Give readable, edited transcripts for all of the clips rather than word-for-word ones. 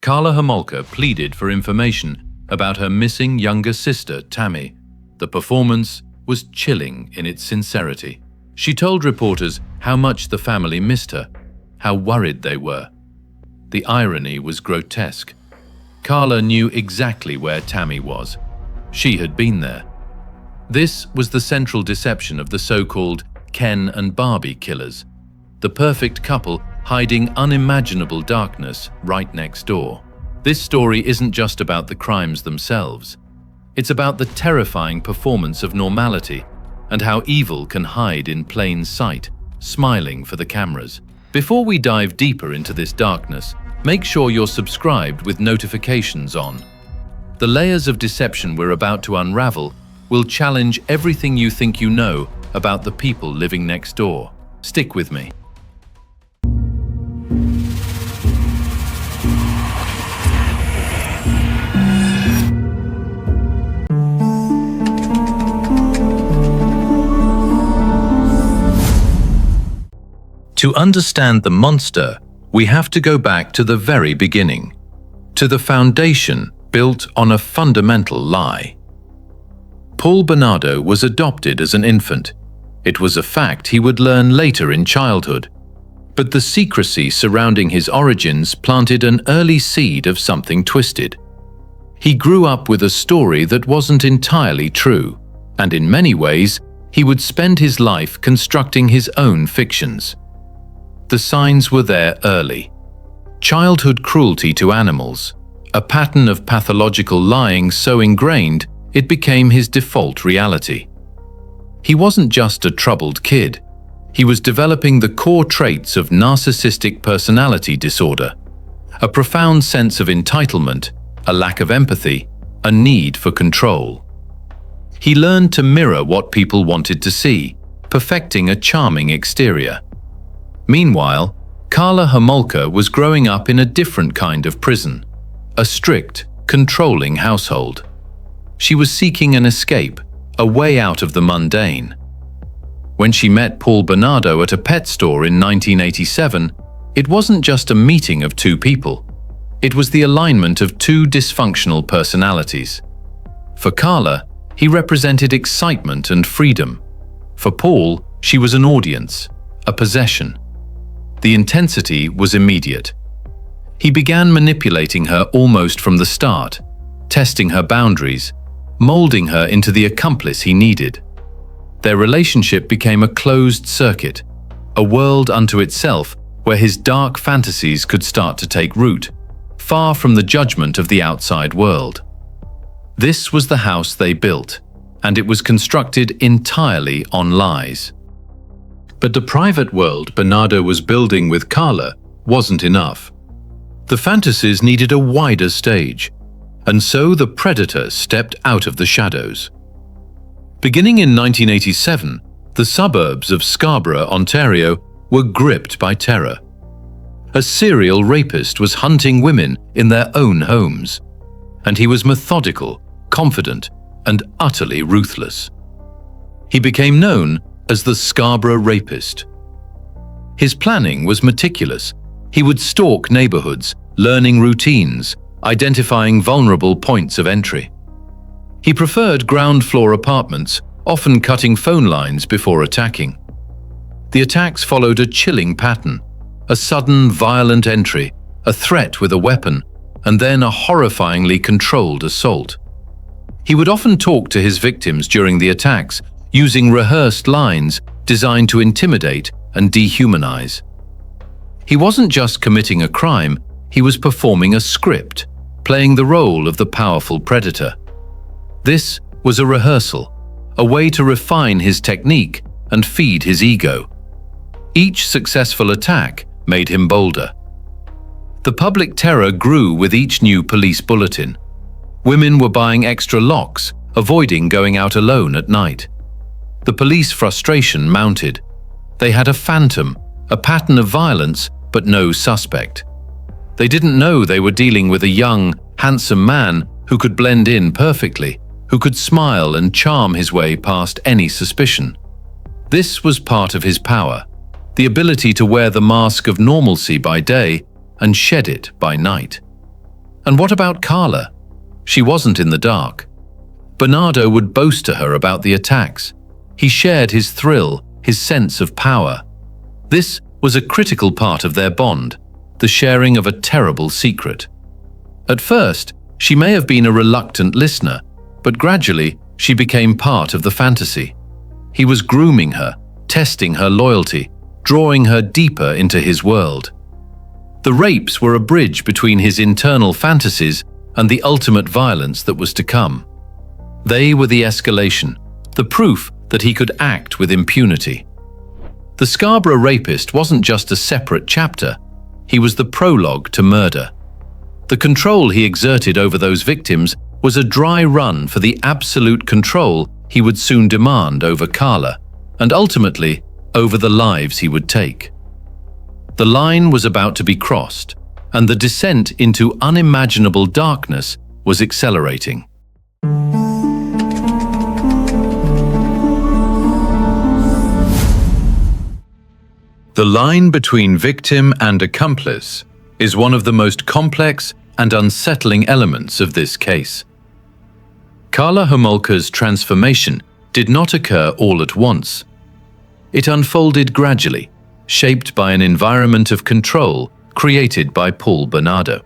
Karla Homolka pleaded for information about her missing younger sister, Tammy. The performance was chilling in its sincerity. She told reporters how much the family missed her, how worried they were. The irony was grotesque. Karla knew exactly where Tammy was. She had been there. This was the central deception of the so-called Ken and Barbie killers, the perfect couple hiding unimaginable darkness right next door. This story isn't just about the crimes themselves. It's about the terrifying performance of normality and how evil can hide in plain sight, smiling for the cameras. Before we dive deeper into this darkness, make sure you're subscribed with notifications on. The layers of deception we're about to unravel will challenge everything you think you know about the people living next door. Stick with me. To understand the monster, we have to go back to the very beginning, to the foundation built on a fundamental lie. Paul Bernardo was adopted as an infant. It was a fact he would learn later in childhood. But the secrecy surrounding his origins planted an early seed of something twisted. He grew up with a story that wasn't entirely true, and in many ways, he would spend his life constructing his own fictions. The signs were there early. Childhood cruelty to animals, a pattern of pathological lying so ingrained it became his default reality. He wasn't just a troubled kid. He was developing the core traits of narcissistic personality disorder, a profound sense of entitlement, a lack of empathy, a need for control. He learned to mirror what people wanted to see, perfecting a charming exterior. Meanwhile, Karla Homolka was growing up in a different kind of prison, a strict, controlling household. She was seeking an escape, a way out of the mundane. When she met Paul Bernardo at a pet store in 1987, it wasn't just a meeting of two people. It was the alignment of two dysfunctional personalities. For Karla, he represented excitement and freedom. For Paul, she was an audience, a possession. The intensity was immediate. He began manipulating her almost from the start, testing her boundaries, molding her into the accomplice he needed. Their relationship became a closed circuit, a world unto itself where his dark fantasies could start to take root, far from the judgment of the outside world. This was the house they built, and it was constructed entirely on lies. But the private world Bernardo was building with Karla wasn't enough. The fantasies needed a wider stage, and so the predator stepped out of the shadows. Beginning in 1987, the suburbs of Scarborough, Ontario, were gripped by terror. A serial rapist was hunting women in their own homes, and he was methodical, confident, and utterly ruthless. He became known as the Scarborough Rapist. His planning was meticulous. He would stalk neighborhoods, learning routines, identifying vulnerable points of entry. He preferred ground-floor apartments, often cutting phone lines before attacking. The attacks followed a chilling pattern: a sudden, violent entry, a threat with a weapon, and then a horrifyingly controlled assault. He would often talk to his victims during the attacks, using rehearsed lines designed to intimidate and dehumanize. He wasn't just committing a crime, he was performing a script, playing the role of the powerful predator. This was a rehearsal, a way to refine his technique and feed his ego. Each successful attack made him bolder. The public terror grew with each new police bulletin. Women were buying extra locks, avoiding going out alone at night. The police frustration mounted. They had a phantom, a pattern of violence, but no suspect. They didn't know they were dealing with a young, handsome man who could blend in perfectly, who could smile and charm his way past any suspicion. This was part of his power, the ability to wear the mask of normalcy by day and shed it by night. And what about Carla? She wasn't in the dark. Bernardo would boast to her about the attacks. He shared his thrill, his sense of power. This was a critical part of their bond, the sharing of a terrible secret. At first, she may have been a reluctant listener, but gradually she became part of the fantasy. He was grooming her, testing her loyalty, drawing her deeper into his world. The rapes were a bridge between his internal fantasies and the ultimate violence that was to come. They were the escalation, the proof that he could act with impunity. The Scarborough Rapist wasn't just a separate chapter, he was the prologue to murder. The control he exerted over those victims was a dry run for the absolute control he would soon demand over Carla, and ultimately over the lives he would take. The line was about to be crossed, and the descent into unimaginable darkness was accelerating. The line between victim and accomplice is one of the most complex and unsettling elements of this case. Carla Homolka's transformation did not occur all at once. It unfolded gradually, shaped by an environment of control created by Paul Bernardo.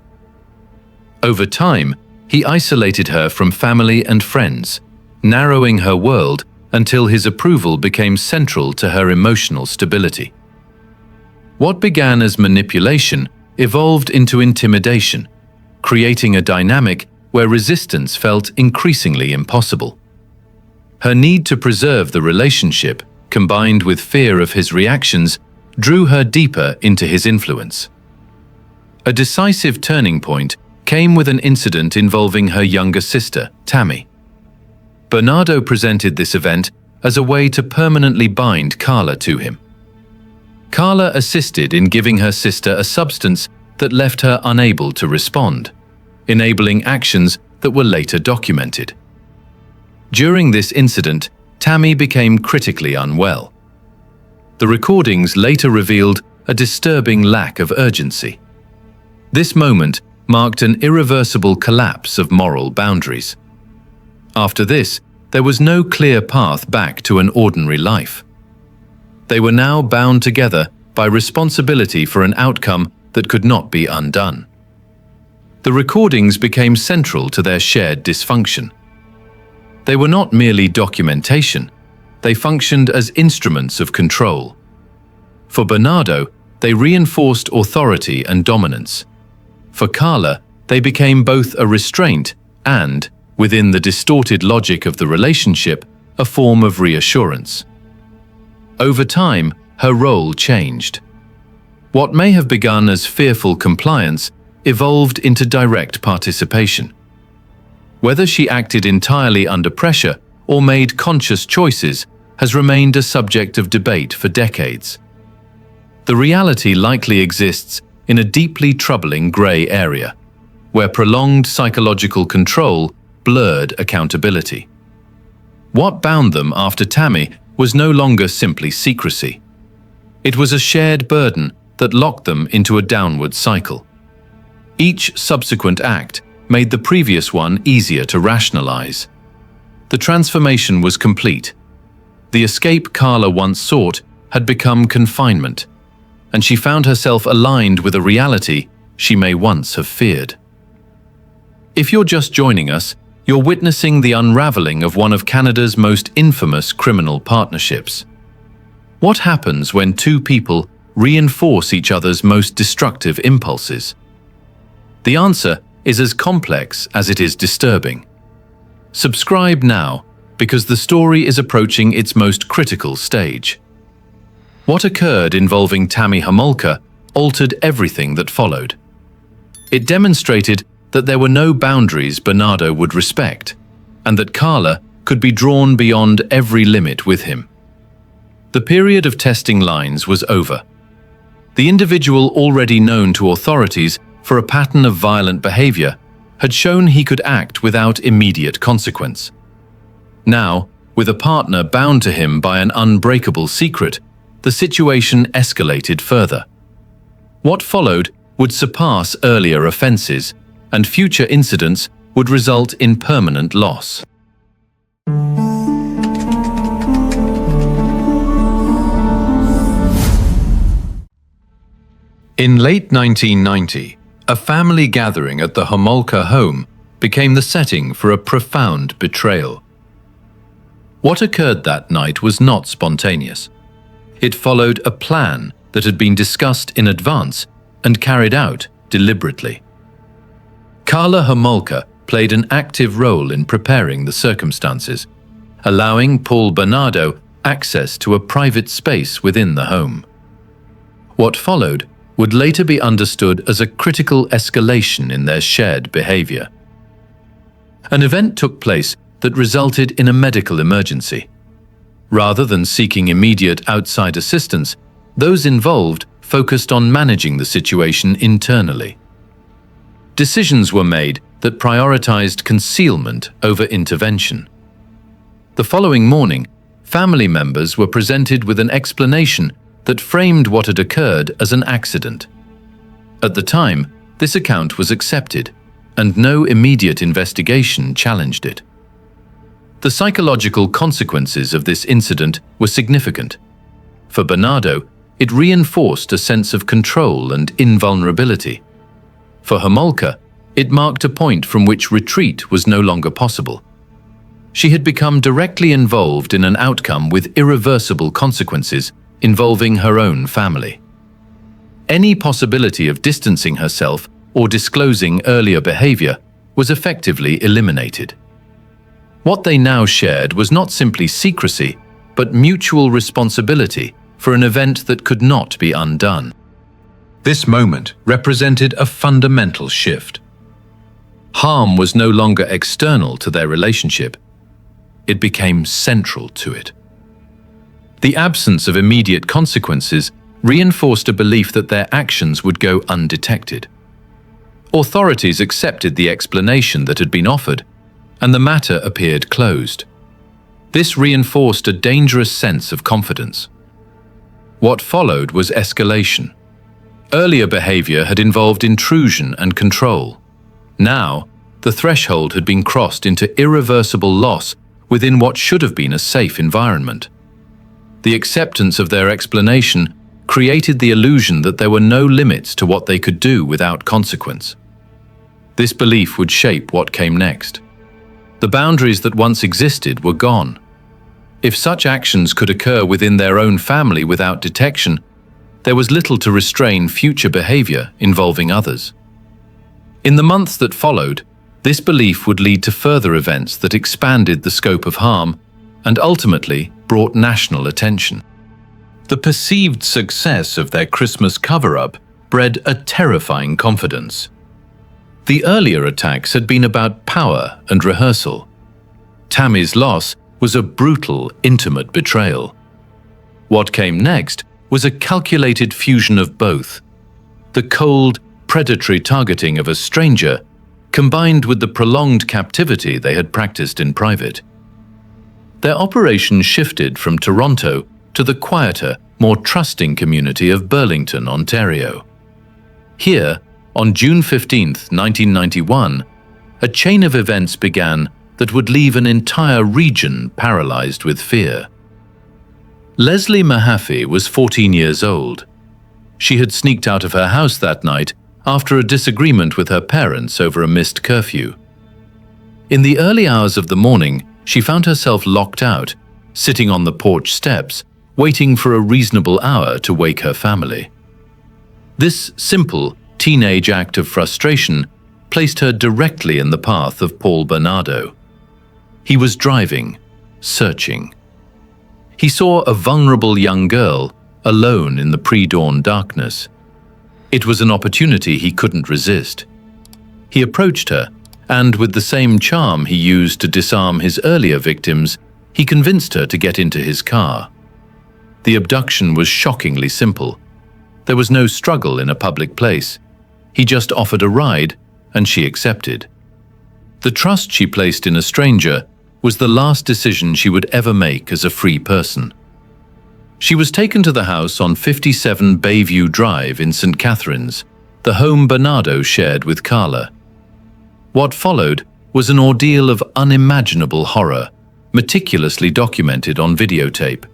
Over time, he isolated her from family and friends, narrowing her world until his approval became central to her emotional stability. What began as manipulation evolved into intimidation, creating a dynamic where resistance felt increasingly impossible. Her need to preserve the relationship, combined with fear of his reactions, drew her deeper into his influence. A decisive turning point came with an incident involving her younger sister, Tammy. Bernardo presented this event as a way to permanently bind Carla to him. Carla assisted in giving her sister a substance that left her unable to respond, enabling actions that were later documented. During this incident, Tammy became critically unwell. The recordings later revealed a disturbing lack of urgency. This moment marked an irreversible collapse of moral boundaries. After this, there was no clear path back to an ordinary life. They were now bound together by responsibility for an outcome that could not be undone. The recordings became central to their shared dysfunction. They were not merely documentation, they functioned as instruments of control. For Bernardo, they reinforced authority and dominance. For Carla, they became both a restraint and, within the distorted logic of the relationship, a form of reassurance. Over time, her role changed. What may have begun as fearful compliance evolved into direct participation. Whether she acted entirely under pressure or made conscious choices has remained a subject of debate for decades. The reality likely exists in a deeply troubling grey area, where prolonged psychological control blurred accountability. What bound them after Tammy was no longer simply secrecy. It was a shared burden that locked them into a downward cycle. Each subsequent act made the previous one easier to rationalize. The transformation was complete. The escape Carla once sought had become confinement, and she found herself aligned with a reality she may once have feared. If you're just joining us, you're witnessing the unraveling of one of Canada's most infamous criminal partnerships. What happens when two people reinforce each other's most destructive impulses? The answer is as complex as it is disturbing. Subscribe now, because the story is approaching its most critical stage. What occurred involving Tammy Homolka altered everything that followed. It demonstrated that there were no boundaries Bernardo would respect, and that Carla could be drawn beyond every limit with him. The period of testing lines was over. The individual already known to authorities for a pattern of violent behavior had shown he could act without immediate consequence. Now, with a partner bound to him by an unbreakable secret, the situation escalated further. What followed would surpass earlier offenses and future incidents would result in permanent loss. In late 1990, a family gathering at the Homolka home became the setting for a profound betrayal. What occurred that night was not spontaneous. It followed a plan that had been discussed in advance and carried out deliberately. Carla Homolka played an active role in preparing the circumstances, allowing Paul Bernardo access to a private space within the home. What followed would later be understood as a critical escalation in their shared behavior. An event took place that resulted in a medical emergency. Rather than seeking immediate outside assistance, those involved focused on managing the situation internally. Decisions were made that prioritized concealment over intervention. The following morning, family members were presented with an explanation that framed what had occurred as an accident. At the time, this account was accepted, and no immediate investigation challenged it. The psychological consequences of this incident were significant. For Bernardo, it reinforced a sense of control and invulnerability. For Homolka, it marked a point from which retreat was no longer possible. She had become directly involved in an outcome with irreversible consequences involving her own family. Any possibility of distancing herself or disclosing earlier behavior was effectively eliminated. What they now shared was not simply secrecy, but mutual responsibility for an event that could not be undone. This moment represented a fundamental shift. Harm was no longer external to their relationship. It became central to it. The absence of immediate consequences reinforced a belief that their actions would go undetected. Authorities accepted the explanation that had been offered, and the matter appeared closed. This reinforced a dangerous sense of confidence. What followed was escalation. Earlier behavior had involved intrusion and control. Now, the threshold had been crossed into irreversible loss within what should have been a safe environment. The acceptance of their explanation created the illusion that there were no limits to what they could do without consequence. This belief would shape what came next. The boundaries that once existed were gone. If such actions could occur within their own family without detection, there was little to restrain future behavior involving others. In the months that followed, this belief would lead to further events that expanded the scope of harm and ultimately brought national attention. The perceived success of their Christmas cover-up bred a terrifying confidence. The earlier attacks had been about power and rehearsal. Tammy's loss was a brutal, intimate betrayal. What came next was a calculated fusion of both. The cold, predatory targeting of a stranger combined with the prolonged captivity they had practiced in private. Their operation shifted from Toronto to the quieter, more trusting community of Burlington, Ontario. Here, on June 15, 1991, a chain of events began that would leave an entire region paralyzed with fear. Leslie Mahaffy was 14 years old. She had sneaked out of her house that night after a disagreement with her parents over a missed curfew. In the early hours of the morning, she found herself locked out, sitting on the porch steps, waiting for a reasonable hour to wake her family. This simple, teenage act of frustration placed her directly in the path of Paul Bernardo. He was driving, searching. He saw a vulnerable young girl, alone in the pre-dawn darkness. It was an opportunity he couldn't resist. He approached her, and with the same charm he used to disarm his earlier victims, he convinced her to get into his car. The abduction was shockingly simple. There was no struggle in a public place. He just offered a ride, and she accepted. The trust she placed in a stranger was the last decision she would ever make as a free person. She was taken to the house on 57 Bayview Drive in St. Catharines, the home Bernardo shared with Carla. What followed was an ordeal of unimaginable horror, meticulously documented on videotape.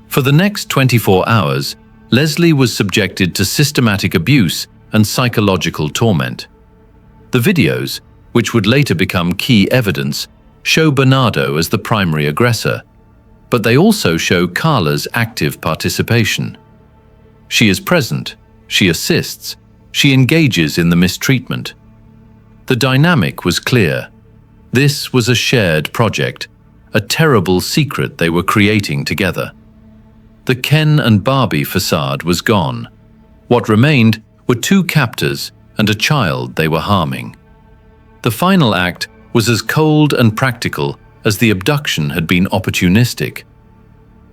For the next 24 hours, Leslie was subjected to systematic abuse and psychological torment. The videos, which would later become key evidence, show Bernardo as the primary aggressor, but they also show Carla's active participation. She is present, she assists, she engages in the mistreatment. The dynamic was clear. This was a shared project, a terrible secret they were creating together. The Ken and Barbie facade was gone. What remained were two captors and a child they were harming. The final act was as cold and practical as the abduction had been opportunistic.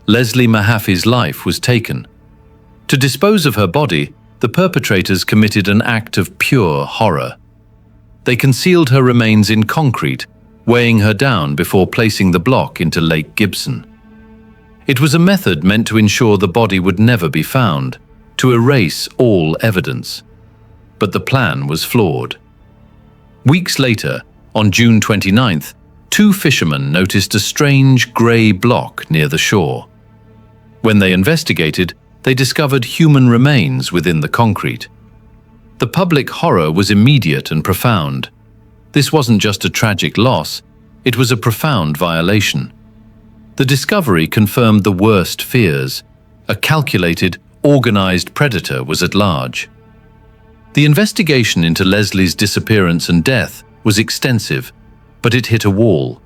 Leslie Mahaffy's life was taken. To dispose of her body, the perpetrators committed an act of pure horror. They concealed her remains in concrete, weighing her down before placing the block into Lake Gibson. It was a method meant to ensure the body would never be found, to erase all evidence. But the plan was flawed. Weeks later, on June 29th, two fishermen noticed a strange grey block near the shore. When they investigated, they discovered human remains within the concrete. The public horror was immediate and profound. This wasn't just a tragic loss, it was a profound violation. The discovery confirmed the worst fears. A calculated, organized predator was at large. The investigation into Leslie's disappearance and death was extensive, but it hit a wall.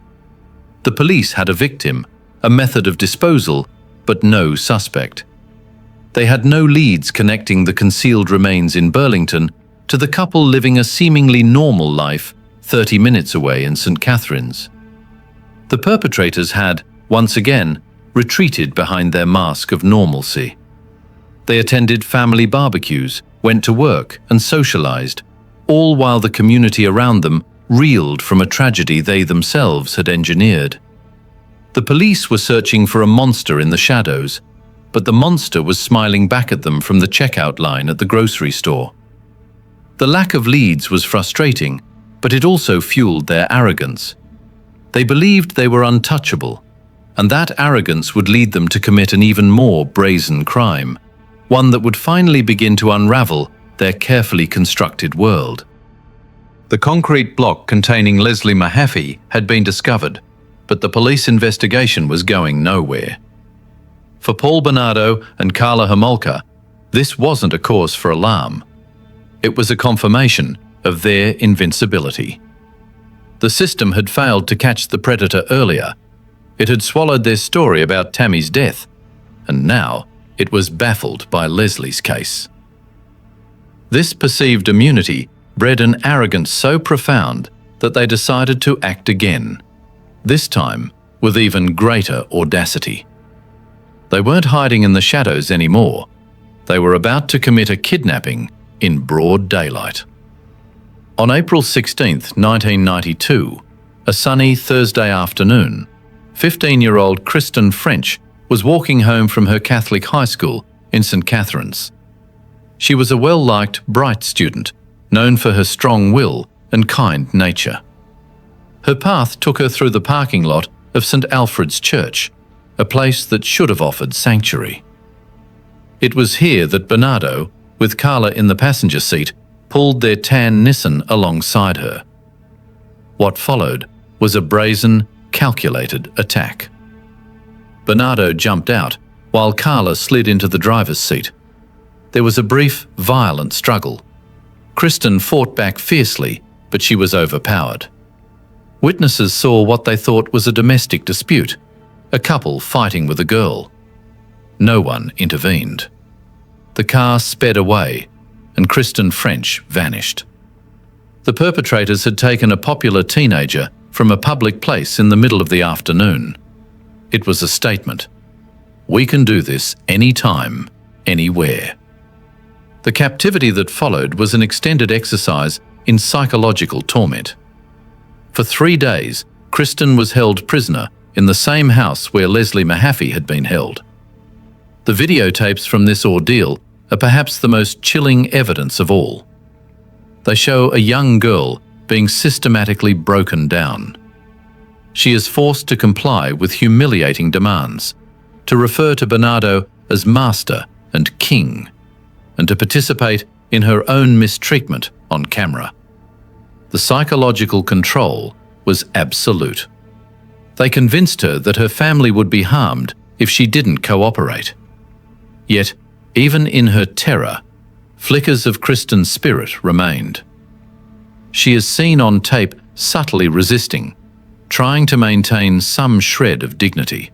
The police had a victim, a method of disposal, but no suspect. They had no leads connecting the concealed remains in Burlington to the couple living a seemingly normal life 30 minutes away in St. Catharines. The perpetrators had, once again, retreated behind their mask of normalcy. They attended family barbecues, went to work and socialized, all while the community around them reeled from a tragedy they themselves had engineered. The police were searching for a monster in the shadows, but the monster was smiling back at them from the checkout line at the grocery store. The lack of leads was frustrating, but it also fueled their arrogance. They believed they were untouchable, and that arrogance would lead them to commit an even more brazen crime, one that would finally begin to unravel their carefully constructed world. The concrete block containing Leslie Mahaffy had been discovered, but the police investigation was going nowhere. For Paul Bernardo and Tammy Homolka, this wasn't a cause for alarm. It was a confirmation of their invincibility. The system had failed to catch the predator earlier. It had swallowed their story about Tammy's death, and now it was baffled by Leslie's case. This perceived immunity bred an arrogance so profound that they decided to act again, this time with even greater audacity. They weren't hiding in the shadows anymore. They were about to commit a kidnapping in broad daylight. On April 16, 1992, a sunny Thursday afternoon, 15-year-old Kristen French was walking home from her Catholic high school in St. Catharines. She was a well-liked, bright student, known for her strong will and kind nature. Her path took her through the parking lot of St. Alfred's Church, a place that should have offered sanctuary. It was here that Bernardo, with Carla in the passenger seat, pulled their tan Nissan alongside her. What followed was a brazen, calculated attack. Bernardo jumped out, while Carla slid into the driver's seat. There was a brief, violent struggle. Kristen fought back fiercely, but she was overpowered. Witnesses saw what they thought was a domestic dispute, a couple fighting with a girl. No one intervened. The car sped away, and Kristen French vanished. The perpetrators had taken a popular teenager from a public place in the middle of the afternoon. It was a statement. We can do this anytime, anywhere. The captivity that followed was an extended exercise in psychological torment. For 3 days, Kristen was held prisoner in the same house where Leslie Mahaffy had been held. The videotapes from this ordeal are perhaps the most chilling evidence of all. They show a young girl being systematically broken down. She is forced to comply with humiliating demands, to refer to Bernardo as master and king, and to participate in her own mistreatment on camera. The psychological control was absolute. They convinced her that her family would be harmed if she didn't cooperate. Yet, even in her terror, flickers of Kristen's spirit remained. She is seen on tape subtly resisting, trying to maintain some shred of dignity.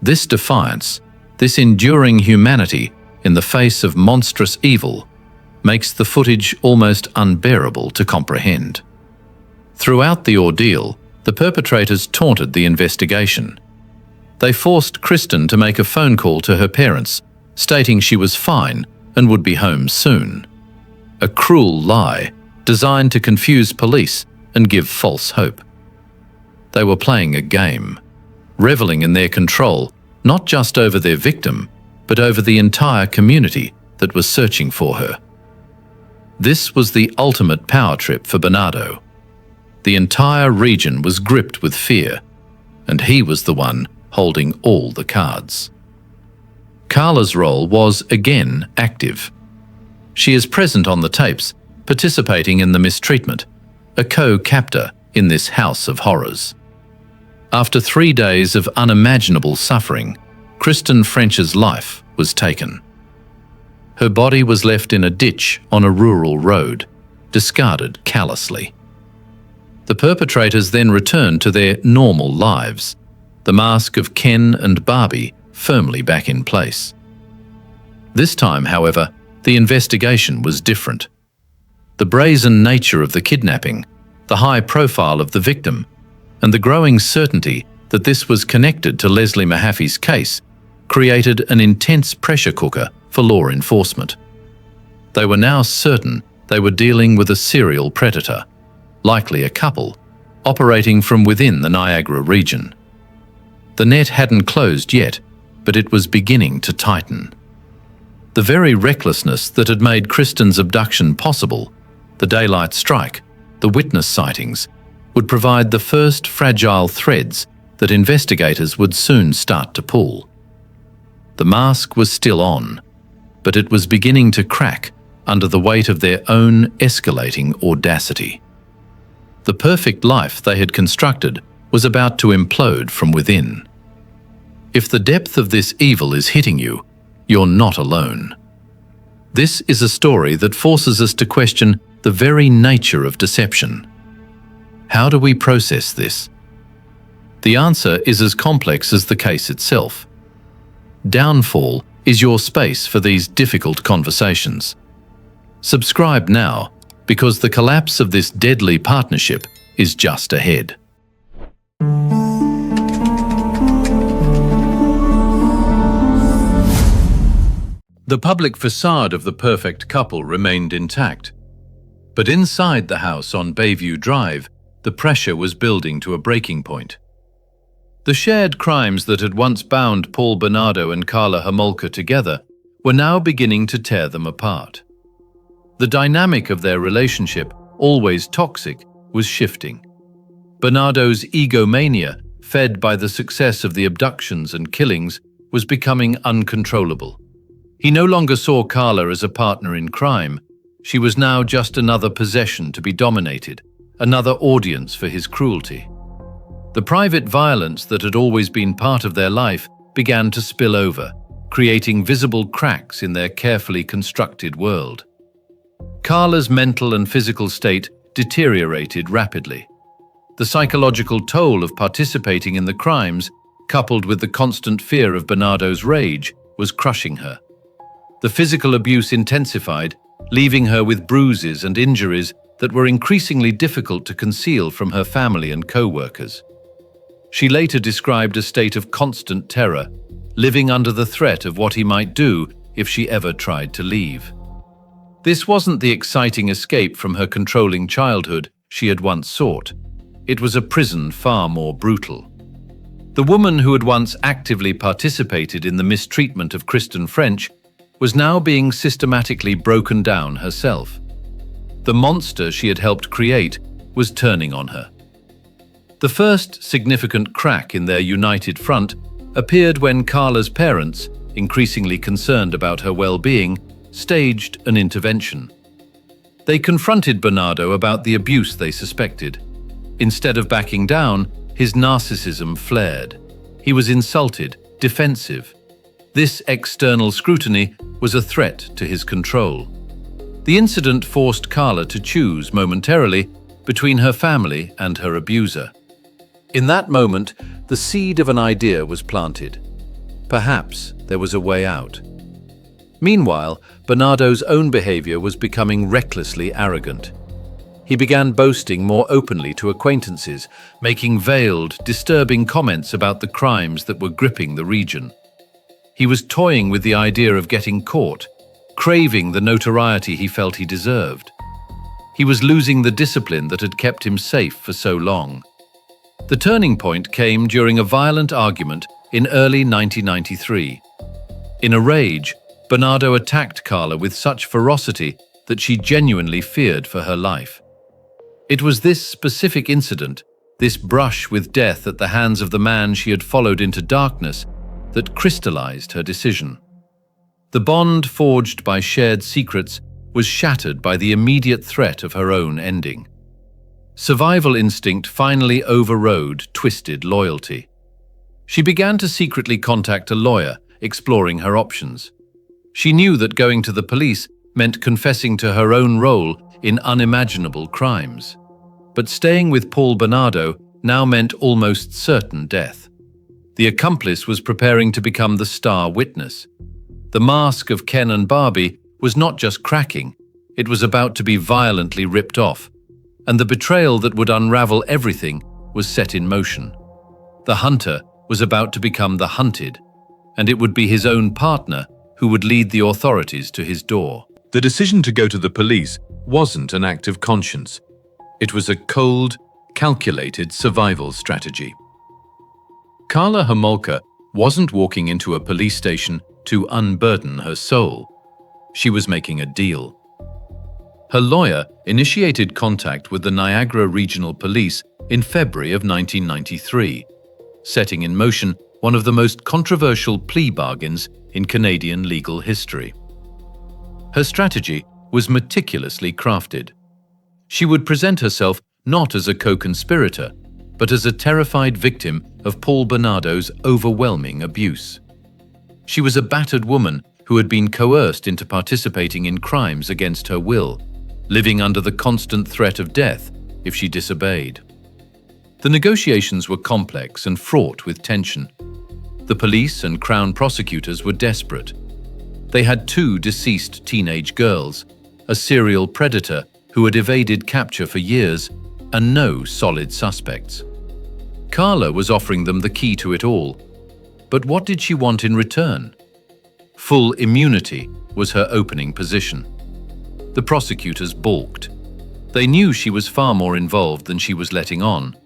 This defiance, this enduring humanity in the face of monstrous evil, makes the footage almost unbearable to comprehend. Throughout the ordeal, the perpetrators taunted the investigation. They forced Kristen to make a phone call to her parents, stating she was fine and would be home soon. A cruel lie designed to confuse police and give false hope. They were playing a game, reveling in their control, not just over their victim, but over the entire community that was searching for her. This was the ultimate power trip for Bernardo. The entire region was gripped with fear, and he was the one holding all the cards. Carla's role was again active. She is present on the tapes, participating in the mistreatment, a co-captor in this house of horrors. After 3 days of unimaginable suffering, Kristen French's life was taken. Her body was left in a ditch on a rural road, discarded callously. The perpetrators then returned to their normal lives, the mask of Ken and Barbie firmly back in place. This time, however, the investigation was different. The brazen nature of the kidnapping, the high profile of the victim, and the growing certainty that this was connected to Leslie Mahaffy's case created an intense pressure cooker for law enforcement. They were now certain they were dealing with a serial predator, likely a couple, operating from within the Niagara region. The net hadn't closed yet, but it was beginning to tighten. The very recklessness that had made Kristen's abduction possible, the daylight strike, the witness sightings, would provide the first fragile threads that investigators would soon start to pull. The mask was still on, but it was beginning to crack under the weight of their own escalating audacity. The perfect life they had constructed was about to implode from within. If the depth of this evil is hitting you, you're not alone. This is a story that forces us to question the very nature of deception. How do we process this? The answer is as complex as the case itself. Downfall is your space for these difficult conversations. Subscribe now, because the collapse of this deadly partnership is just ahead. The public facade of the perfect couple remained intact, but inside the house on Bayview Drive, the pressure was building to a breaking point. The shared crimes that had once bound Paul Bernardo and Carla Homolka together were now beginning to tear them apart. The dynamic of their relationship, always toxic, was shifting. Bernardo's egomania, fed by the success of the abductions and killings, was becoming uncontrollable. He no longer saw Carla as a partner in crime. She was now just another possession to be dominated, another audience for his cruelty. The private violence that had always been part of their life began to spill over, creating visible cracks in their carefully constructed world. Carla's mental and physical state deteriorated rapidly. The psychological toll of participating in the crimes, coupled with the constant fear of Bernardo's rage, was crushing her. The physical abuse intensified, leaving her with bruises and injuries that were increasingly difficult to conceal from her family and co-workers. She later described a state of constant terror, living under the threat of what he might do if she ever tried to leave. This wasn't the exciting escape from her controlling childhood she had once sought. It was a prison far more brutal. The woman who had once actively participated in the mistreatment of Kristen French was now being systematically broken down herself. The monster she had helped create was turning on her. The first significant crack in their united front appeared when Carla's parents, increasingly concerned about her well-being, staged an intervention. They confronted Bernardo about the abuse they suspected. Instead of backing down, his narcissism flared. He was insulted, defensive. This external scrutiny was a threat to his control. The incident forced Carla to choose momentarily between her family and her abuser. In that moment, the seed of an idea was planted. Perhaps there was a way out. Meanwhile, Bernardo's own behavior was becoming recklessly arrogant. He began boasting more openly to acquaintances, making veiled, disturbing comments about the crimes that were gripping the region. He was toying with the idea of getting caught, craving the notoriety he felt he deserved. He was losing the discipline that had kept him safe for so long. The turning point came during a violent argument in early 1993. In a rage, Bernardo attacked Carla with such ferocity that she genuinely feared for her life. It was this specific incident, this brush with death at the hands of the man she had followed into darkness, that crystallized her decision. The bond forged by shared secrets was shattered by the immediate threat of her own ending. Survival instinct finally overrode twisted loyalty. She began to secretly contact a lawyer, exploring her options. She knew that going to the police meant confessing to her own role in unimaginable crimes. But staying with Paul Bernardo now meant almost certain death. The accomplice was preparing to become the star witness. The mask of Ken and Barbie was not just cracking, it was about to be violently ripped off, and the betrayal that would unravel everything was set in motion. The hunter was about to become the hunted, and it would be his own partner who would lead the authorities to his door. The decision to go to the police wasn't an act of conscience. It was a cold, calculated survival strategy. Carla Homolka wasn't walking into a police station to unburden her soul. She was making a deal. Her lawyer initiated contact with the Niagara Regional Police in February of 1993, setting in motion one of the most controversial plea bargains in Canadian legal history. Her strategy was meticulously crafted. She would present herself not as a co-conspirator, but as a terrified victim of Paul Bernardo's overwhelming abuse. She was a battered woman who had been coerced into participating in crimes against her will, living under the constant threat of death if she disobeyed. The negotiations were complex and fraught with tension. The police and Crown prosecutors were desperate. They had 2 deceased teenage girls, a serial predator who had evaded capture for years, and no solid suspects. Carla was offering them the key to it all. But what did she want in return? Full immunity was her opening position. The prosecutors balked. They knew she was far more involved than she was letting on.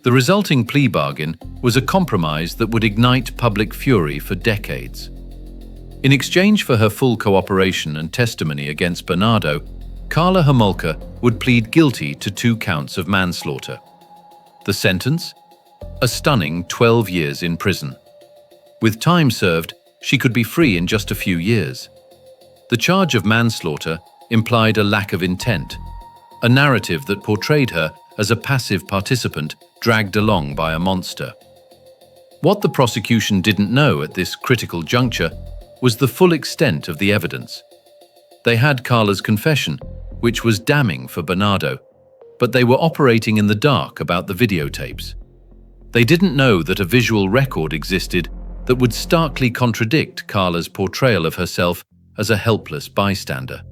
The resulting plea bargain was a compromise that would ignite public fury for decades. In exchange for her full cooperation and testimony against Bernardo, Carla Homolka would plead guilty to 2 counts of manslaughter. The sentence? A stunning 12 years in prison. With time served, she could be free in just a few years. The charge of manslaughter implied a lack of intent, a narrative that portrayed her as a passive participant dragged along by a monster. What the prosecution didn't know at this critical juncture was the full extent of the evidence. They had Carla's confession, which was damning for Bernardo, but they were operating in the dark about the videotapes. They didn't know that a visual record existed that would starkly contradict Carla's portrayal of herself as a helpless bystander.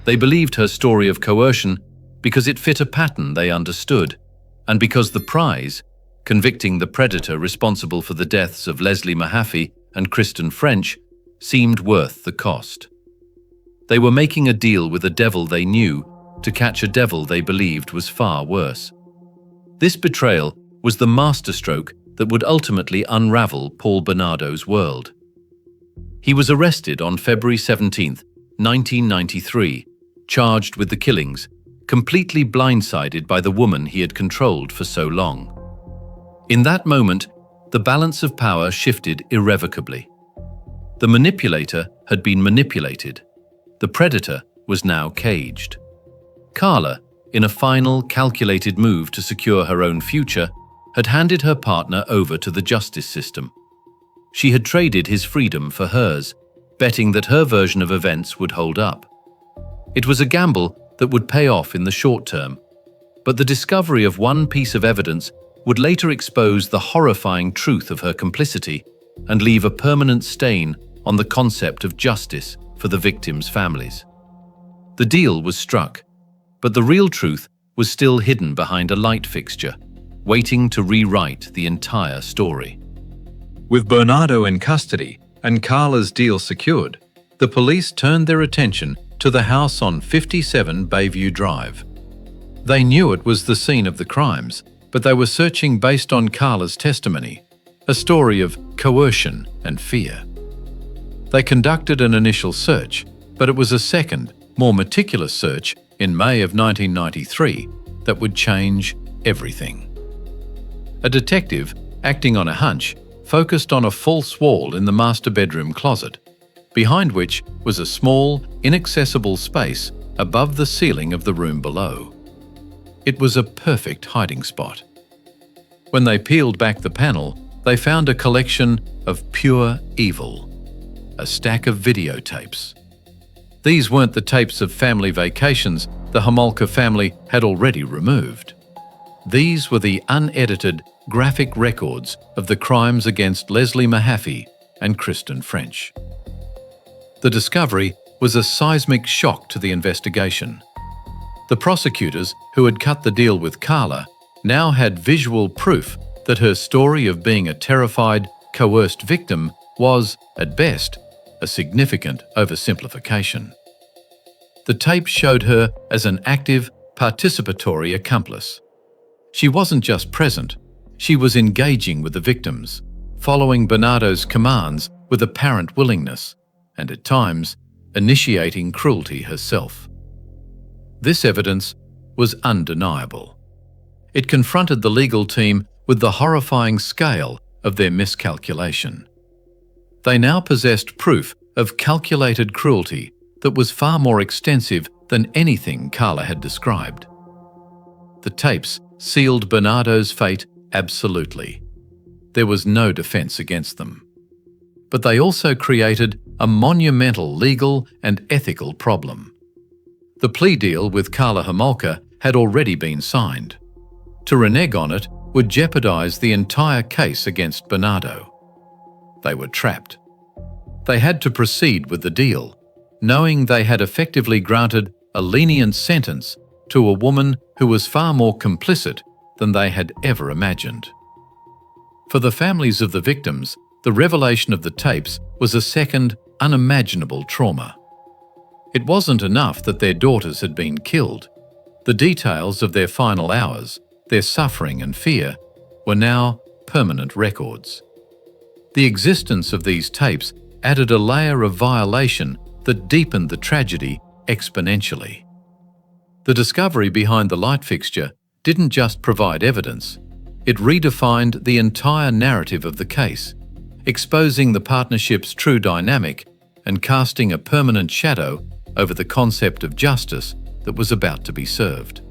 They believed her story of coercion because it fit a pattern they understood, and because the prize, convicting the predator responsible for the deaths of Leslie Mahaffy and Kristen French, seemed worth the cost. They were making a deal with a devil they knew to catch a devil they believed was far worse. This betrayal was the masterstroke that would ultimately unravel Paul Bernardo's world. He was arrested on February 17, 1993, charged with the killings, completely blindsided by the woman he had controlled for so long. In that moment, the balance of power shifted irrevocably. The manipulator had been manipulated. The predator was now caged. Carla, in a final, calculated move to secure her own future, had handed her partner over to the justice system. She had traded his freedom for hers, betting that her version of events would hold up. It was a gamble that would pay off in the short term, but the discovery of one piece of evidence would later expose the horrifying truth of her complicity and leave a permanent stain on the concept of justice for the victims' families. The deal was struck, but the real truth was still hidden behind a light fixture, waiting to rewrite the entire story. With Bernardo in custody and Carla's deal secured, the police turned their attention to the house on 57 Bayview Drive. They knew it was the scene of the crimes, but they were searching based on Carla's testimony, a story of coercion and fear. They conducted an initial search, but it was a second, more meticulous search in May of 1993 that would change everything. A detective, acting on a hunch, focused on a false wall in the master bedroom closet, behind which was a small, inaccessible space above the ceiling of the room below. It was a perfect hiding spot. When they peeled back the panel, they found a collection of pure evil, a stack of videotapes. These weren't the tapes of family vacations the Homolka family had already removed. These were the unedited, graphic records of the crimes against Leslie Mahaffy and Kristen French. The discovery was a seismic shock to the investigation. The prosecutors, who had cut the deal with Carla, now had visual proof that her story of being a terrified, coerced victim was, at best, a significant oversimplification. The tape showed her as an active, participatory accomplice. She wasn't just present, she was engaging with the victims, following Bernardo's commands with apparent willingness, and at times, initiating cruelty herself. This evidence was undeniable. It confronted the legal team with the horrifying scale of their miscalculation. They now possessed proof of calculated cruelty that was far more extensive than anything Carla had described. The tapes sealed Bernardo's fate absolutely. There was no defense against them. But they also created a monumental legal and ethical problem. The plea deal with Carla Homolka had already been signed. To renege on it would jeopardize the entire case against Bernardo. They were trapped. They had to proceed with the deal, knowing they had effectively granted a lenient sentence to a woman who was far more complicit than they had ever imagined. For the families of the victims, the revelation of the tapes was a second, unimaginable trauma. It wasn't enough that their daughters had been killed. The details of their final hours, their suffering and fear, were now permanent records. The existence of these tapes added a layer of violation that deepened the tragedy exponentially. The discovery behind the light fixture didn't just provide evidence, it redefined the entire narrative of the case, exposing the partnership's true dynamic and casting a permanent shadow over the concept of justice that was about to be served.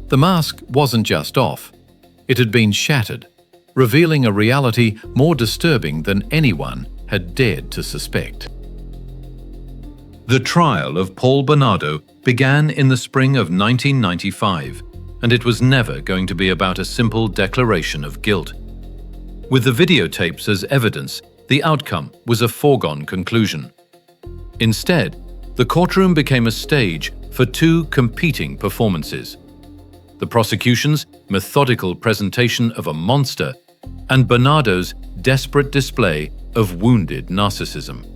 The mask wasn't just off, it had been shattered, revealing a reality more disturbing than anyone had dared to suspect. The trial of Paul Bernardo began in the spring of 1995, and it was never going to be about a simple declaration of guilt. With the videotapes as evidence, the outcome was a foregone conclusion. Instead, the courtroom became a stage for two competing performances: the prosecution's methodical presentation of a monster and Bernardo's desperate display of wounded narcissism.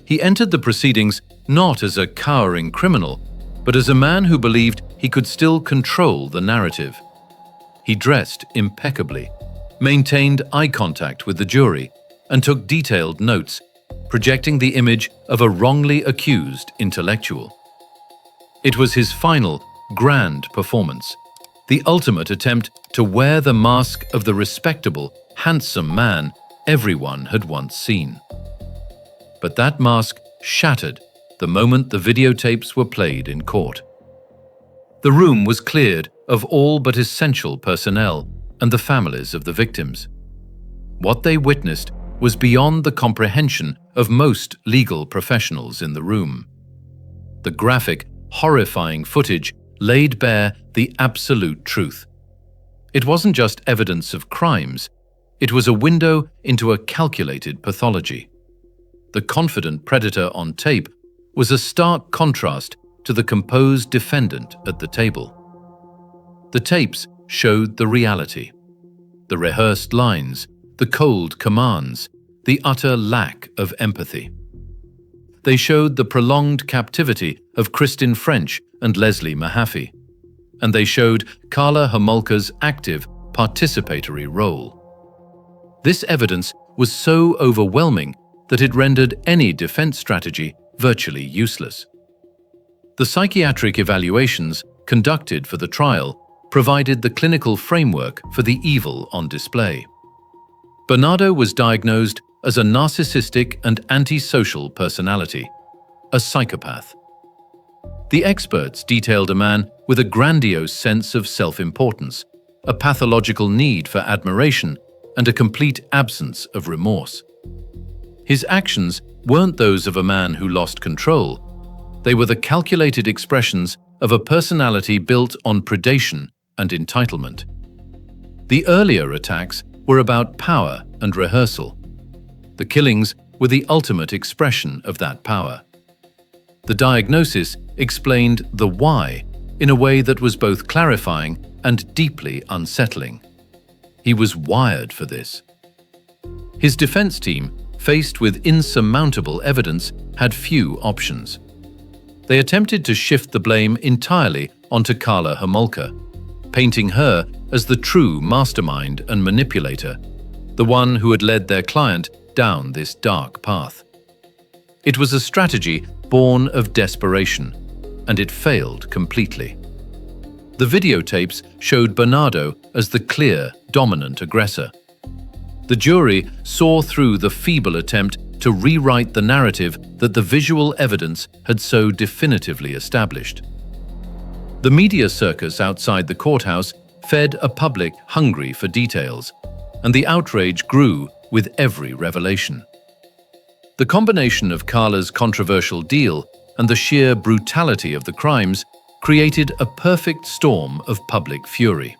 He entered the proceedings not as a cowering criminal, but as a man who believed he could still control the narrative. He dressed impeccably, maintained eye contact with the jury, and took detailed notes, projecting the image of a wrongly accused intellectual. It was his final, grand performance, the ultimate attempt to wear the mask of the respectable, handsome man everyone had once seen. But that mask shattered the moment the videotapes were played in court. The room was cleared of all but essential personnel and the families of the victims. What they witnessed was beyond the comprehension of most legal professionals in the room. The graphic, horrifying footage laid bare the absolute truth. It wasn't just evidence of crimes, it was a window into a calculated pathology. The confident predator on tape was a stark contrast to the composed defendant at the table. The tapes showed the reality, the rehearsed lines, the cold commands, the utter lack of empathy. They showed the prolonged captivity of Kristen French and Leslie Mahaffy, and they showed Karla Homolka's active, participatory role. This evidence was so overwhelming that it rendered any defense strategy virtually useless. The psychiatric evaluations conducted for the trial provided the clinical framework for the evil on display. Bernardo was diagnosed as a narcissistic and antisocial personality, a psychopath. The experts detailed a man with a grandiose sense of self-importance, a pathological need for admiration, and a complete absence of remorse. His actions weren't those of a man who lost control. They were the calculated expressions of a personality built on predation and entitlement. The earlier attacks were about power and rehearsal. The killings were the ultimate expression of that power. The diagnosis explained the why in a way that was both clarifying and deeply unsettling. He was wired for this. His defense team, faced with insurmountable evidence, had few options. They attempted to shift the blame entirely onto Karla Homolka, painting her as the true mastermind and manipulator, the one who had led their client down this dark path. It was a strategy born of desperation, and it failed completely. The videotapes showed Bernardo as the clear, dominant aggressor. The jury saw through the feeble attempt to rewrite the narrative that the visual evidence had so definitively established. The media circus outside the courthouse fed a public hungry for details, and the outrage grew with every revelation. The combination of Karla's controversial deal and the sheer brutality of the crimes created a perfect storm of public fury.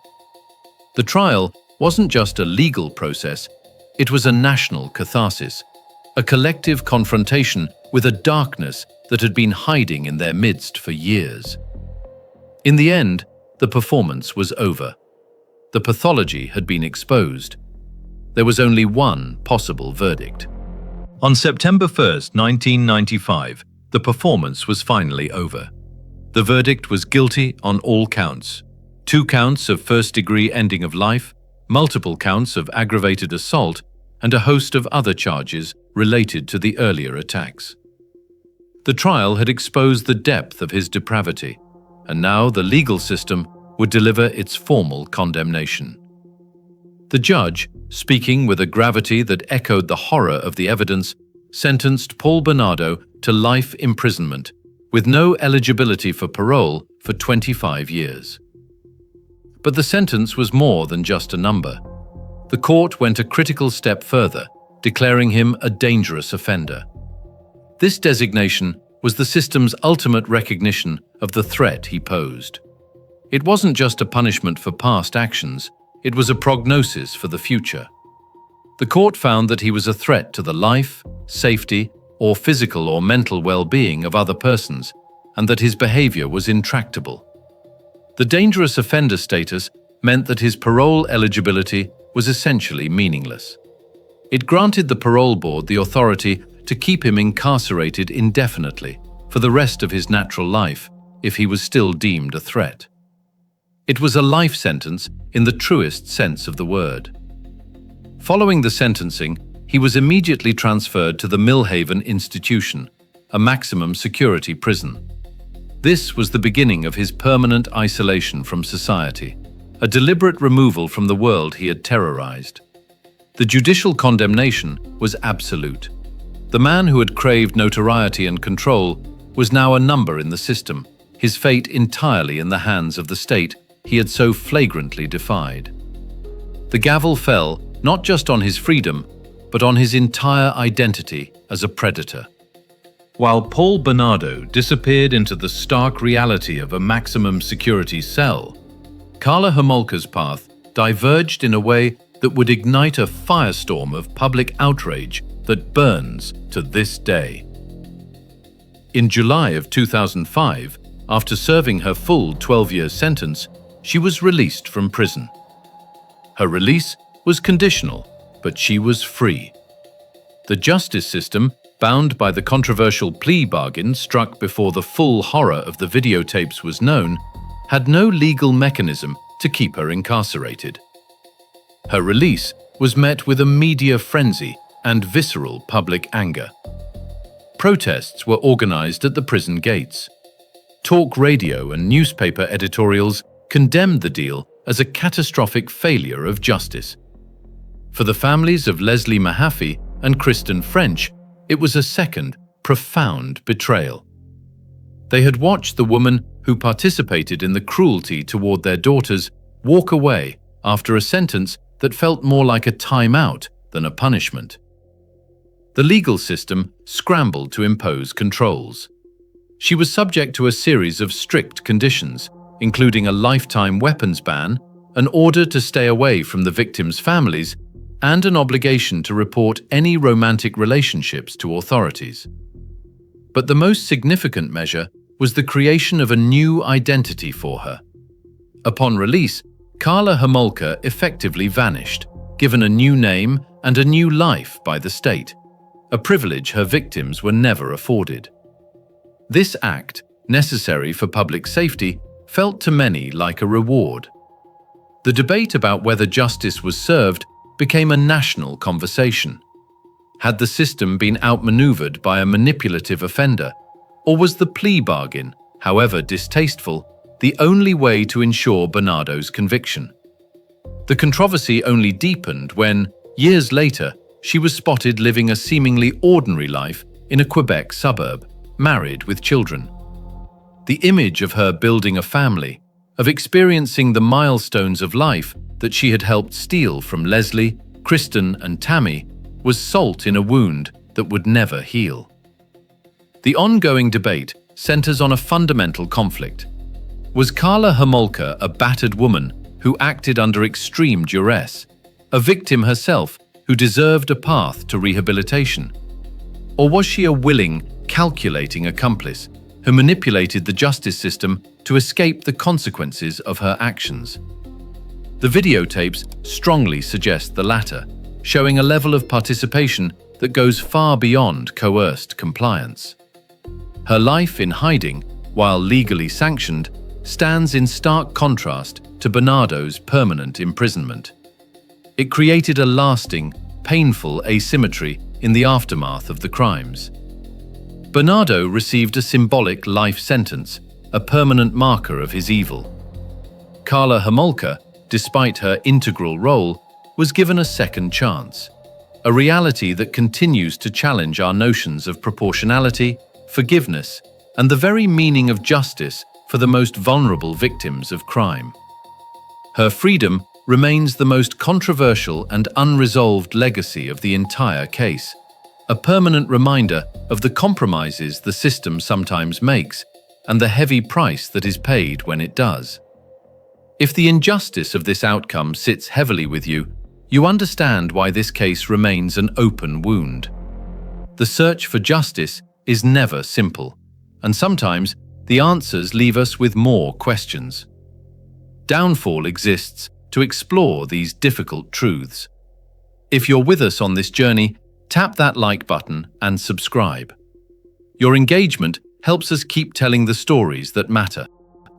The trial wasn't just a legal process, it was a national catharsis, a collective confrontation with a darkness that had been hiding in their midst for years. In the end, the performance was over. The pathology had been exposed. There was only one possible verdict. On September 1st, 1995, the performance was finally over. The verdict was guilty on all counts. 2 counts of first-degree ending of life, multiple counts of aggravated assault, and a host of other charges related to the earlier attacks. The trial had exposed the depth of his depravity, and now the legal system would deliver its formal condemnation. The judge, speaking with a gravity that echoed the horror of the evidence, sentenced Paul Bernardo to life imprisonment, with no eligibility for parole for 25 years. But the sentence was more than just a number. The court went a critical step further, declaring him a dangerous offender. This designation was the system's ultimate recognition of the threat he posed. It wasn't just a punishment for past actions, it was a prognosis for the future. The court found that he was a threat to the life, safety, or physical or mental well-being of other persons, and that his behavior was intractable. The dangerous offender status meant that his parole eligibility was essentially meaningless. It granted the parole board the authority to keep him incarcerated indefinitely for the rest of his natural life if he was still deemed a threat. It was a life sentence in the truest sense of the word. Following the sentencing, he was immediately transferred to the Millhaven Institution, a maximum security prison. This was the beginning of his permanent isolation from society, a deliberate removal from the world he had terrorized. The judicial condemnation was absolute. The man who had craved notoriety and control was now a number in the system, his fate entirely in the hands of the state he had so flagrantly defied. The gavel fell not just on his freedom, but on his entire identity as a predator. While Paul Bernardo disappeared into the stark reality of a maximum security cell, Karla Homolka's path diverged in a way that would ignite a firestorm of public outrage that burns to this day. In July of 2005, after serving her full 12-year sentence, she was released from prison. Her release was conditional, but she was free. The justice system, bound by the controversial plea bargain struck before the full horror of the videotapes was known, had no legal mechanism to keep her incarcerated. Her release was met with a media frenzy and visceral public anger. Protests were organized at the prison gates. Talk radio and newspaper editorials condemned the deal as a catastrophic failure of justice. For the families of Leslie Mahaffy and Kristen French, it was a second, profound betrayal. They had watched the woman who participated in the cruelty toward their daughters walk away after a sentence that felt more like a timeout than a punishment. The legal system scrambled to impose controls. She was subject to a series of strict conditions, including a lifetime weapons ban, an order to stay away from the victims' families, and an obligation to report any romantic relationships to authorities. But the most significant measure was the creation of a new identity for her. Upon release, Karla Homolka effectively vanished, given a new name and a new life by the state, a privilege her victims were never afforded. This act, necessary for public safety, felt to many like a reward. The debate about whether justice was served became a national conversation. Had the system been outmaneuvered by a manipulative offender, or was the plea bargain, however distasteful, the only way to ensure Bernardo's conviction? The controversy only deepened when, years later, she was spotted living a seemingly ordinary life in a Quebec suburb, married with children. The image of her building a family, of experiencing the milestones of life that she had helped steal from Leslie, Kristen, and Tammy, was salt in a wound that would never heal. The ongoing debate centers on a fundamental conflict. Was Karla Homolka a battered woman who acted under extreme duress, a victim herself who deserved a path to rehabilitation? Or was she a willing, calculating accomplice who manipulated the justice system to escape the consequences of her actions? The videotapes strongly suggest the latter, showing a level of participation that goes far beyond coerced compliance. Her life in hiding, while legally sanctioned, stands in stark contrast to Bernardo's permanent imprisonment. It created a lasting, painful asymmetry in the aftermath of the crimes. Bernardo received a symbolic life sentence, a permanent marker of his evil. Karla Homolka, despite her integral role, was given a second chance, a reality that continues to challenge our notions of proportionality, forgiveness, and the very meaning of justice for the most vulnerable victims of crime. Her freedom remains the most controversial and unresolved legacy of the entire case, a permanent reminder of the compromises the system sometimes makes and the heavy price that is paid when it does. If the injustice of this outcome sits heavily with you, you understand why this case remains an open wound. The search for justice is never simple, and sometimes the answers leave us with more questions. Downfall exists to explore these difficult truths. If you're with us on this journey, tap that like button and subscribe. Your engagement helps us keep telling the stories that matter.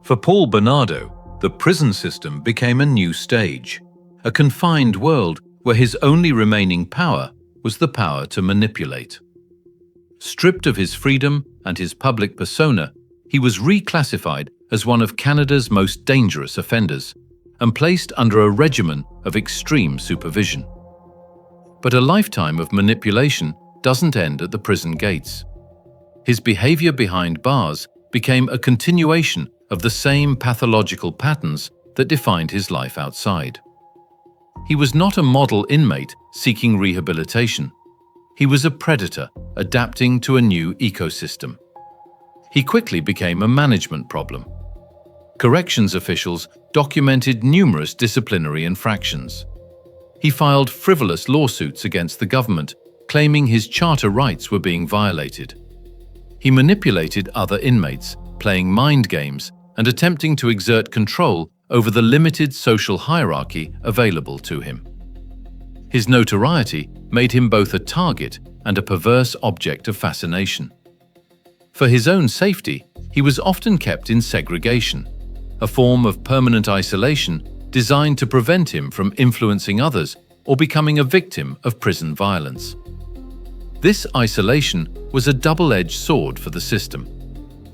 For Paul Bernardo, the prison system became a new stage, a confined world where his only remaining power was the power to manipulate. Stripped of his freedom and his public persona, he was reclassified as one of Canada's most dangerous offenders and placed under a regimen of extreme supervision. But a lifetime of manipulation doesn't end at the prison gates. His behavior behind bars became a continuation of the same pathological patterns that defined his life outside. He was not a model inmate seeking rehabilitation. He was a predator adapting to a new ecosystem. He quickly became a management problem. Corrections officials documented numerous disciplinary infractions. He filed frivolous lawsuits against the government, claiming his charter rights were being violated. He manipulated other inmates, playing mind games and attempting to exert control over the limited social hierarchy available to him. His notoriety made him both a target and a perverse object of fascination. For his own safety, he was often kept in segregation, a form of permanent isolation designed to prevent him from influencing others or becoming a victim of prison violence. This isolation was a double-edged sword for the system.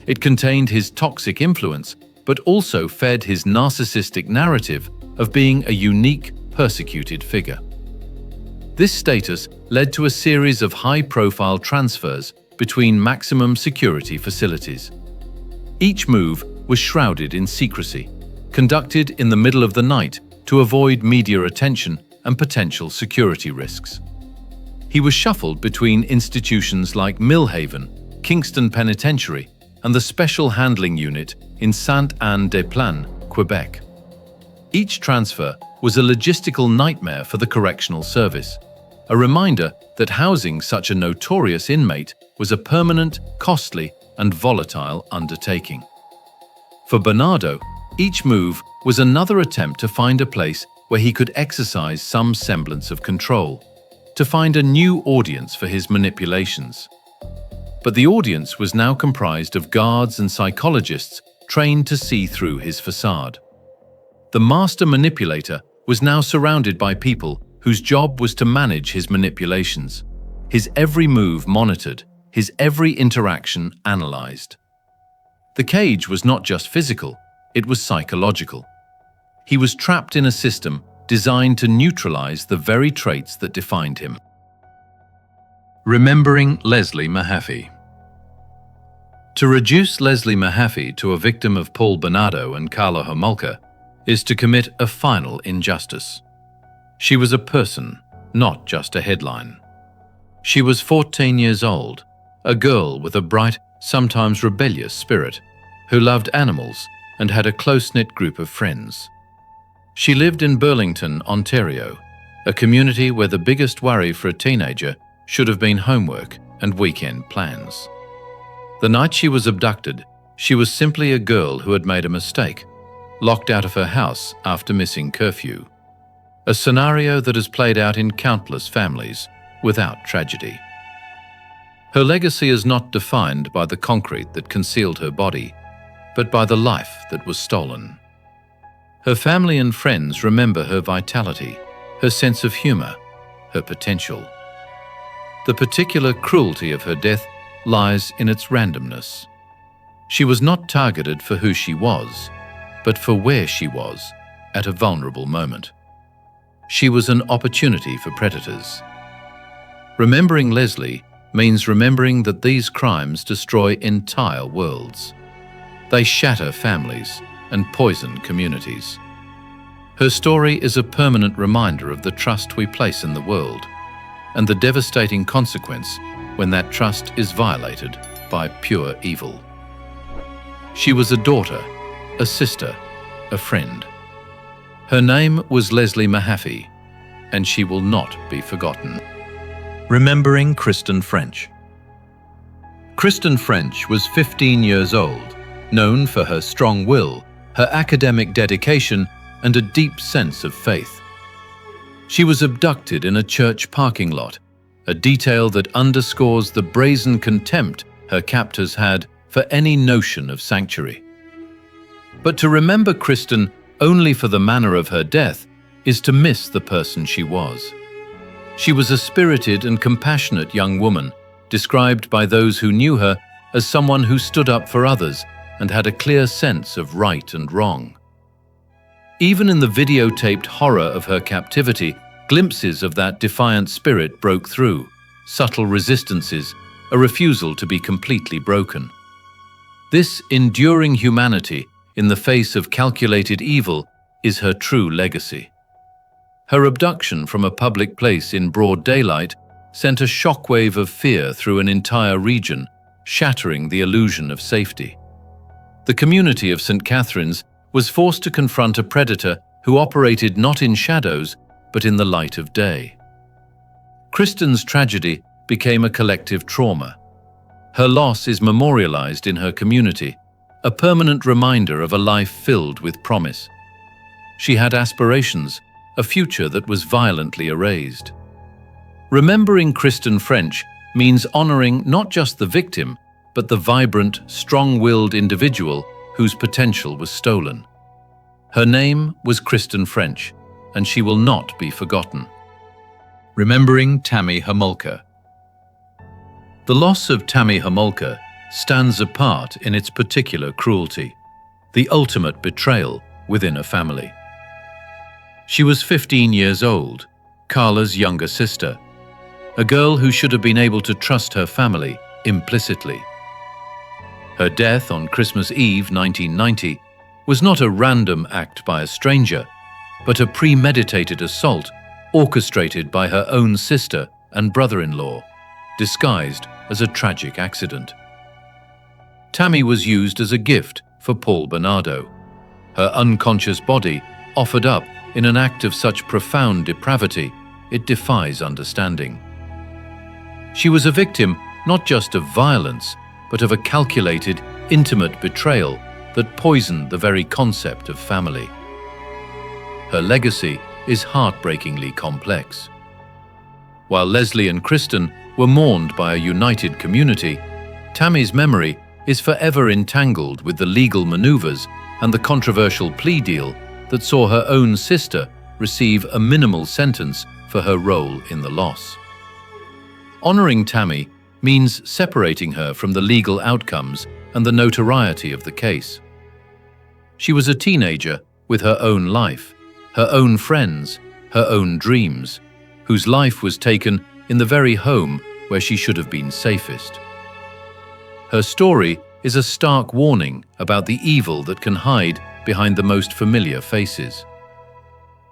It contained his toxic influence, but also fed his narcissistic narrative of being a unique, persecuted figure. This status led to a series of high-profile transfers between maximum security facilities. Each move was shrouded in secrecy, conducted in the middle of the night to avoid media attention and potential security risks. He was shuffled between institutions like Millhaven, Kingston Penitentiary, and the Special Handling Unit in Sainte-Anne-des-Plaines, Quebec. Each transfer was a logistical nightmare for the correctional service, a reminder that housing such a notorious inmate was a permanent, costly, and volatile undertaking. For Bernardo, each move was another attempt to find a place where he could exercise some semblance of control, to find a new audience for his manipulations. But the audience was now comprised of guards and psychologists trained to see through his facade. The master manipulator was now surrounded by people whose job was to manage his manipulations, his every move monitored, his every interaction analyzed. The cage was not just physical, it was psychological. He was trapped in a system designed to neutralize the very traits that defined him. Remembering Leslie Mahaffy. To reduce Leslie Mahaffy to a victim of Paul Bernardo and Tammy Homolka is to commit a final injustice. She was a person, not just a headline. She was 14 years old, a girl with a bright, sometimes rebellious spirit, who loved animals and had a close-knit group of friends. She lived in Burlington, Ontario, a community where the biggest worry for a teenager should have been homework and weekend plans. The night she was abducted, she was simply a girl who had made a mistake, locked out of her house after missing curfew. A scenario that has played out in countless families without tragedy. Her legacy is not defined by the concrete that concealed her body, but by the life that was stolen. Her family and friends remember her vitality, her sense of humor, her potential. The particular cruelty of her death lies in its randomness. She was not targeted for who she was, but for where she was at a vulnerable moment. She was an opportunity for predators. Remembering Leslie means remembering that these crimes destroy entire worlds. They shatter families and poison communities. Her story is a permanent reminder of the trust we place in the world and the devastating consequence when that trust is violated by pure evil. She was a daughter, a sister, a friend. Her name was Leslie Mahaffy, and she will not be forgotten. Remembering Kristen French. Kristen French was 15 years old, known for her strong will, her academic dedication, and a deep sense of faith. She was abducted in a church parking lot, a detail that underscores the brazen contempt her captors had for any notion of sanctuary. But to remember Kristen only for the manner of her death is to miss the person she was. She was a spirited and compassionate young woman, described by those who knew her as someone who stood up for others and had a clear sense of right and wrong. Even in the videotaped horror of her captivity, glimpses of that defiant spirit broke through, subtle resistances, a refusal to be completely broken. This enduring humanity in the face of calculated evil is her true legacy. Her abduction from a public place in broad daylight sent a shockwave of fear through an entire region, shattering the illusion of safety. The community of St. Catherine's was forced to confront a predator who operated not in shadows, but in the light of day. Kristen's tragedy became a collective trauma. Her loss is memorialized in her community, a permanent reminder of a life filled with promise. She had aspirations, a future that was violently erased. Remembering Kristen French means honoring not just the victim, but the vibrant, strong-willed individual whose potential was stolen. Her name was Kristen French, and she will not be forgotten. Remembering Tammy Homolka. The loss of Tammy Homolka stands apart in its particular cruelty, the ultimate betrayal within a family. She was 15 years old, Carla's younger sister, a girl who should have been able to trust her family implicitly. Her death on Christmas Eve 1990 was not a random act by a stranger, but a premeditated assault orchestrated by her own sister and brother-in-law, disguised as a tragic accident. Tammy was used as a gift for Paul Bernardo, her unconscious body offered up in an act of such profound depravity it defies understanding. She was a victim not just of violence, but of a calculated, intimate betrayal that poisoned the very concept of family. Her legacy is heartbreakingly complex. While Leslie and Kristen were mourned by a united community, Tammy's memory is forever entangled with the legal maneuvers and the controversial plea deal that saw her own sister receive a minimal sentence for her role in the loss. Honoring Tammy means separating her from the legal outcomes and the notoriety of the case. She was a teenager with her own life, her own friends, her own dreams, whose life was taken in the very home where she should have been safest. Her story is a stark warning about the evil that can hide behind the most familiar faces.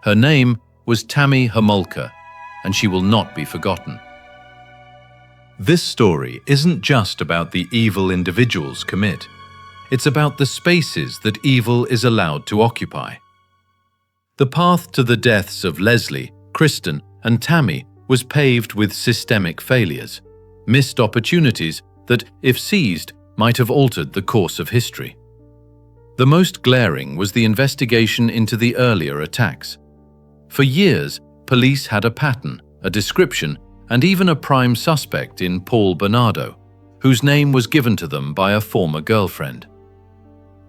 Her name was Tammy Homolka, and she will not be forgotten. This story isn't just about the evil individuals commit. It's about the spaces that evil is allowed to occupy. The path to the deaths of Leslie, Kristen, and Tammy was paved with systemic failures, missed opportunities that, if seized, might have altered the course of history. The most glaring was the investigation into the earlier attacks. For years, police had a pattern, a description, and even a prime suspect in Paul Bernardo, whose name was given to them by a former girlfriend.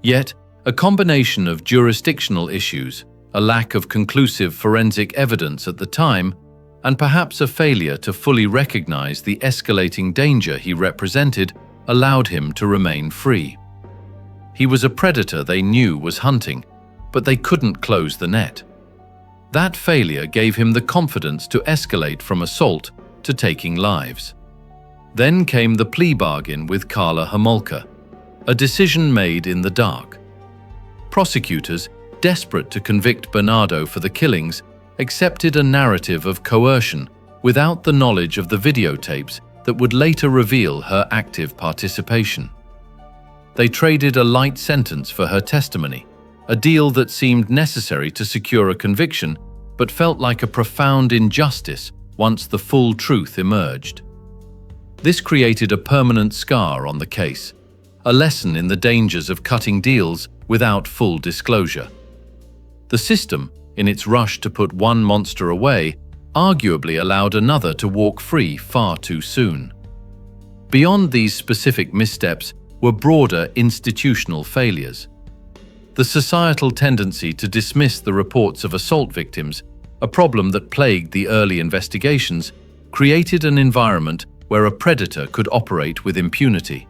Yet, a combination of jurisdictional issues, a lack of conclusive forensic evidence at the time, and perhaps a failure to fully recognize the escalating danger he represented, allowed him to remain free. He was a predator they knew was hunting, but they couldn't close the net. That failure gave him the confidence to escalate from assault to taking lives. Then came the plea bargain with Karla Homolka, a decision made in the dark. Prosecutors, desperate to convict Bernardo for the killings, accepted a narrative of coercion without the knowledge of the videotapes that would later reveal her active participation. They traded a light sentence for her testimony, a deal that seemed necessary to secure a conviction, but felt like a profound injustice once the full truth emerged. This created a permanent scar on the case, a lesson in the dangers of cutting deals without full disclosure. The system, in its rush to put one monster away, arguably allowed another to walk free far too soon. Beyond these specific missteps were broader institutional failures. The societal tendency to dismiss the reports of assault victims, a problem that plagued the early investigations, created an environment where a predator could operate with impunity.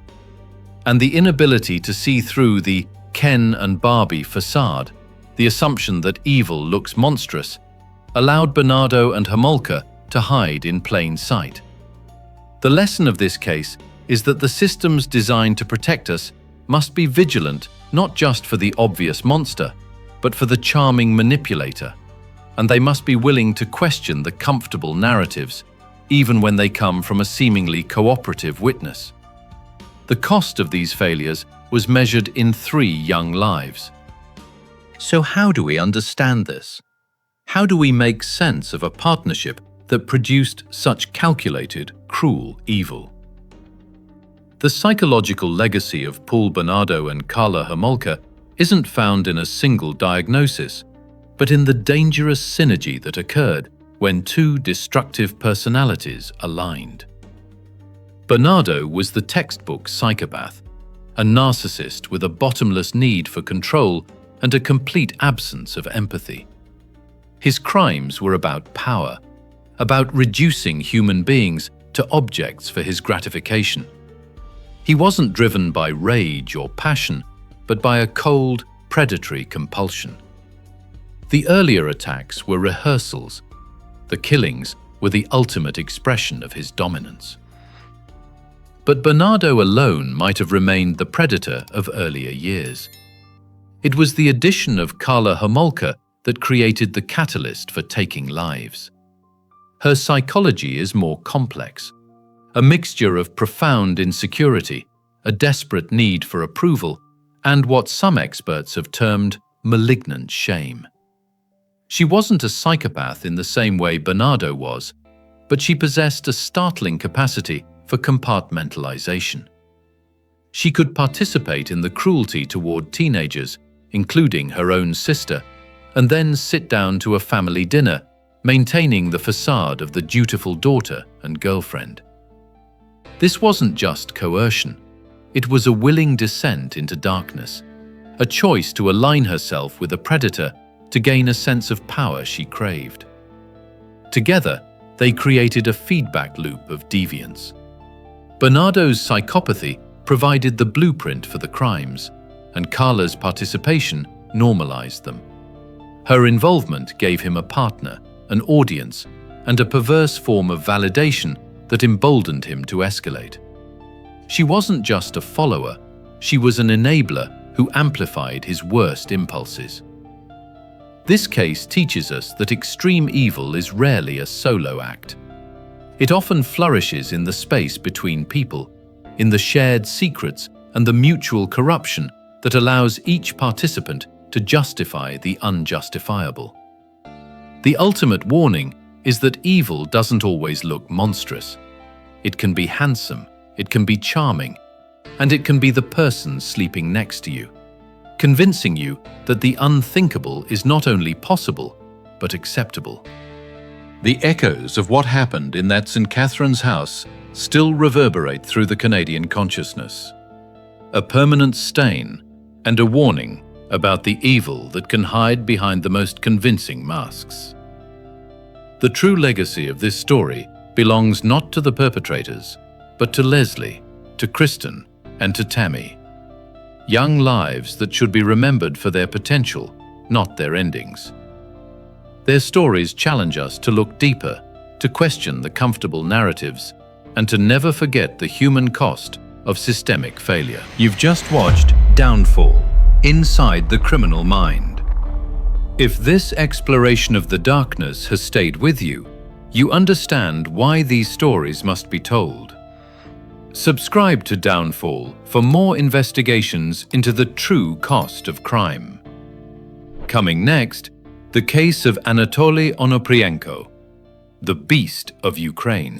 and the inability to see through the Ken and Barbie facade, the assumption that evil looks monstrous, allowed Bernardo and Homolka to hide in plain sight. The lesson of this case is that the systems designed to protect us must be vigilant not just for the obvious monster, but for the charming manipulator, and they must be willing to question the comfortable narratives, even when they come from a seemingly cooperative witness. The cost of these failures was measured in 3 young lives. So how do we understand this? How do we make sense of a partnership that produced such calculated, cruel evil? The psychological legacy of Paul Bernardo and Karla Homolka isn't found in a single diagnosis, but in the dangerous synergy that occurred when 2 destructive personalities aligned. Bernardo was the textbook psychopath, a narcissist with a bottomless need for control and a complete absence of empathy. His crimes were about power, about reducing human beings to objects for his gratification. He wasn't driven by rage or passion, but by a cold, predatory compulsion. The earlier attacks were rehearsals. The killings were the ultimate expression of his dominance. But Bernardo alone might have remained the predator of earlier years. It was the addition of Karla Homolka that created the catalyst for taking lives. Her psychology is more complex, a mixture of profound insecurity, a desperate need for approval, and what some experts have termed malignant shame. She wasn't a psychopath in the same way Bernardo was, but she possessed a startling capacity for compartmentalization. She could participate in the cruelty toward teenagers, including her own sister, and then sit down to a family dinner, maintaining the facade of the dutiful daughter and girlfriend. This wasn't just coercion. It was a willing descent into darkness, a choice to align herself with a predator to gain a sense of power she craved. Together, they created a feedback loop of deviance. Bernardo's psychopathy provided the blueprint for the crimes, and Karla's participation normalized them. Her involvement gave him a partner, an audience, and a perverse form of validation that emboldened him to escalate. She wasn't just a follower, she was an enabler who amplified his worst impulses. This case teaches us that extreme evil is rarely a solo act. It often flourishes in the space between people, in the shared secrets and the mutual corruption that allows each participant to justify the unjustifiable. The ultimate warning is that evil doesn't always look monstrous. It can be handsome, it can be charming, and it can be the person sleeping next to you, convincing you that the unthinkable is not only possible, but acceptable. The echoes of what happened in that St. Catherine's house still reverberate through the Canadian consciousness. A permanent stain and a warning about the evil that can hide behind the most convincing masks. The true legacy of this story belongs not to the perpetrators, but to Leslie, to Kristen, and to Tammy. Young lives that should be remembered for their potential, not their endings. Their stories challenge us to look deeper, to question the comfortable narratives, and to never forget the human cost of systemic failure. You've just watched Downfall, Inside the Criminal Mind. If this exploration of the darkness has stayed with you, you understand why these stories must be told. Subscribe to Downfall for more investigations into the true cost of crime. Coming next, the case of Anatoly Onoprienko, the Beast of Ukraine.